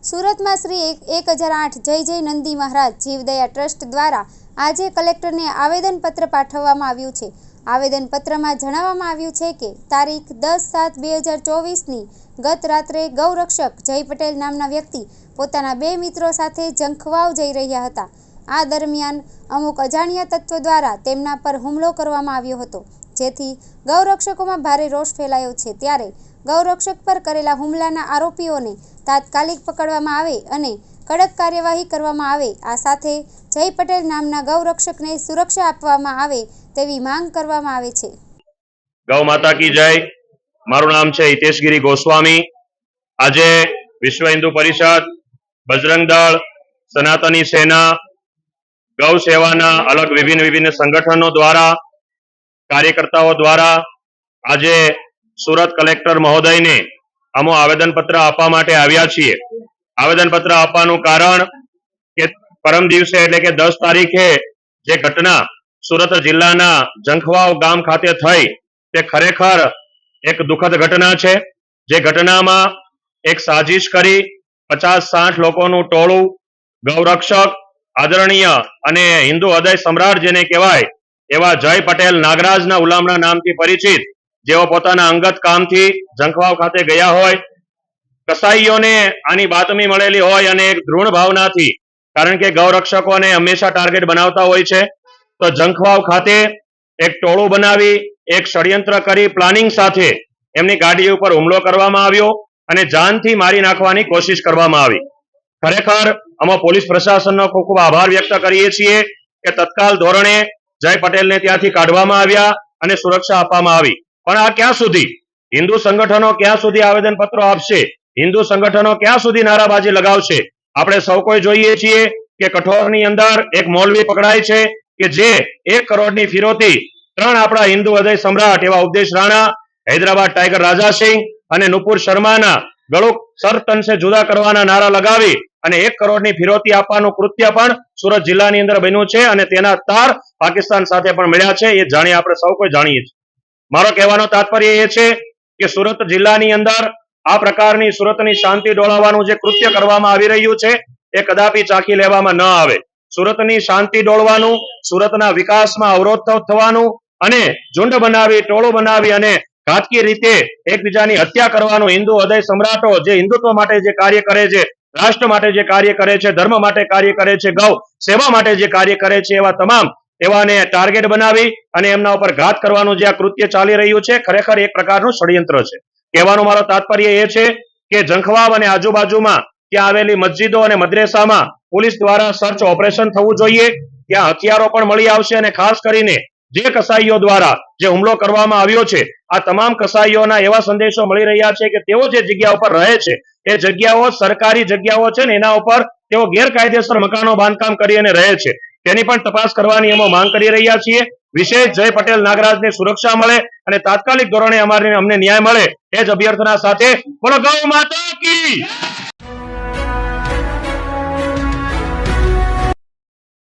સુરતમાં શ્રી 1008 જય જય નંદી મહારાજ જીવદયા ટ્રસ્ટ દ્વારા આજે કલેક્ટરને આવેદનપત્ર પાઠવવામાં આવ્યું છે। આવેદનપત્રમાં જણાવવામાં આવ્યું છે કે તારીખ 10/7/2024ની ગત રાત્રે ગૌરક્ષક જય પટેલ નામના વ્યક્તિ પોતાના 2 મિત્રો સાથે જંખવાવ જઈ રહ્યા હતા। આ દરમિયાન અમુક અજાણ્યા તત્વો દ્વારા તેમના પર હુમલો કરવામાં આવ્યો હતો, જેથી ગૌરક્ષકોમાં ભારે રોષ ફેલાયો છે। ત્યારે ગૌરક્ષક પર કરેલા હુમલાના આરોપીઓને તાત્કાલિક પકડવામાં આવે અને કડક કાર્યવાહી કરવામાં આવે। આ સાથે જય પટેલ નામના ગૌરક્ષકને સુરક્ષા આપવામાં આવે તેવી માંગ કરવામાં આવે છે। ગૌ માતા કી જય। મારું નામ છે હિતેશગીરી ગોસ્વામી। આજે વિશ્વ હિન્દુ પરિષદ, બજરંગ દળ, સનાતની સેના, ગૌ સેવાના અલગ વિભિન્ન સંગઠનો દ્વારા, કાર્યકર્તાઓ દ્વારા આજે સુરત કલેક્ટર મહોદયને અમો આવેદનપત્ર આપવા માટે આવ્યા છીએ। આવેદનપત્ર આપવાનું કારણ કે પરમ દિવસે એટલે કે 10 તારીખે જે ઘટના સુરત જિલ્લાના જંખવાવ ગામ ખાતે થઈ તે ખરેખર એક દુઃખદ ઘટના છે। જે ઘટનામાં એક સાજિશ કરી 50-60 લોકોનું ટોળું ગૌરક્ષક આદરણીય અને હિન્દુ હૃદય સમ્રાટ જેને કહેવાય એવા જય પટેલ નાગરાજના ઉલામણા નામથી પરિચિત, જેઓ પોતાના અંગત કામથી જંખવાવ ખાતે ગયા હોય, કસાઈઓને આની બાતમી મળેલી હોય અને એક દૃઢ ભાવનાથી, કારણ કે ગૌરક્ષકોને હંમેશા ટાર્ગેટ બનાવતા હોય છે, તો જંખવાવ ખાતે એક ટોળું બનાવી એક ષડયંત્ર કરી પ્લાનિંગ સાથે એમની ગાડી ઉપર હુમલો કરવામાં આવ્યો અને જાનથી મારી નાખવાની કોશિશ કરવામાં આવી। ખરેખર અમે પોલીસ પ્રશાસનનો ખૂબ ખૂબ આભાર વ્યક્ત કરીએ છીએ કે તત્કાલ ધોરણે જય પટેલને ત્યાંથી કાઢવામાં આવ્યા અને સુરક્ષા આપવામાં આવી। પણ આ ક્યાં સુધી? હિન્દુ સંગઠનો ક્યાં સુધી આવેદનપત્રો આપશે? હિન્દુ સંગઠનો ક્યાં સુધી નારાબાજી લગાવશે? આપણે સૌ કોઈ જોઈએ છીએ કે કઠોરની અંદર એક મૌલવી પકડાય છે કે જે 1 કરોડની ફિરોતી 3 આપણા હિન્દુ હૃદય સમ્રાટ એવા ઉપદેશ રાણા, હૈદરાબાદ ટાઈગર રાજાસિંહ અને નુપુર શર્માના ગળું સરતનસે જુદા કરવાના નારા લગાવી અને 1 કરોડની ફિરોતી આપવાનું કૃત્ય પણ સુરત જિલ્લાની અંદર બન્યું છે અને તેના તાર પાકિસ્તાન સાથે પણ મળ્યા છે। એ જાણીએ આપણે સૌ કોઈ જાણીએ છીએ। મારો કહેવાનો તાત્પર્ય એ છે કે સુરત જિલ્લાની અંદર આ પ્રકારની સુરતની શાંતિ ડોળાવવાનું જે કૃત્ય કરવામાં આવી રહ્યું છે એ કદાપી ચાખી લેવામાં ન આવે। સુરતની શાંતિ ડોળવાનું, સુરતના વિકાસમાં અવરોધ થવાનું અને ઝુંડ બનાવી, ટોળું બનાવી અને ઘાતકી રીતે એકબીજાની હત્યા કરવાનું હિન્દુ હૃદય સમ્રાટો જે હિન્દુત્વ માટે જે કાર્ય કરે છે, રાષ્ટ્ર માટે જે કાર્ય કરે છે, ધર્મ માટે કાર્ય કરે છે, ગૌ સેવા માટે જે કાર્ય કરે છે, એવા તમામ એવાને ટાર્ગેટ બનાવી અને એમના ઉપર ઘાત કરવાનું જે આ કૃત્ય ચાલી રહ્યું છે ખરેખર એક પ્રકારનું ષડયંત્ર છે। કહેવાનું મારો તાત્પર્ય એ છે કે જંખવાવ અને આજુબાજુમાં ત્યાં આવેલી મસ્જિદો અને મદ્રેસામાં પોલીસ દ્વારા સર્ચ ઓપરેશન થવું જોઈએ। ત્યાં હથિયારો પણ મળી આવશે અને ખાસ કરીને જે કસાઈઓ દ્વારા જે હુમલો કરવામાં આવ્યો છે આ તમામ કસાઈઓના એવા સંદેશો મળી રહ્યા છે કે તેઓ જે જગ્યા ઉપર રહે છે એ જગ્યાઓ સરકારી જગ્યાઓ છે ને એના ઉપર તેઓ ગેરકાયદેસર મકાનો બાંધકામ કરી અને રહે છે, તેની પણ તપાસ કરવાની અમે માંગ કરી રહ્યા છીએ। વિશેષ જય પટેલ નાગરાજને સુરક્ષા મળે અને તાત્કાલિક ધોરણે અમને ન્યાય મળે એ જ અભ્યર્થના સાથે બોલો ગૌ માતા કી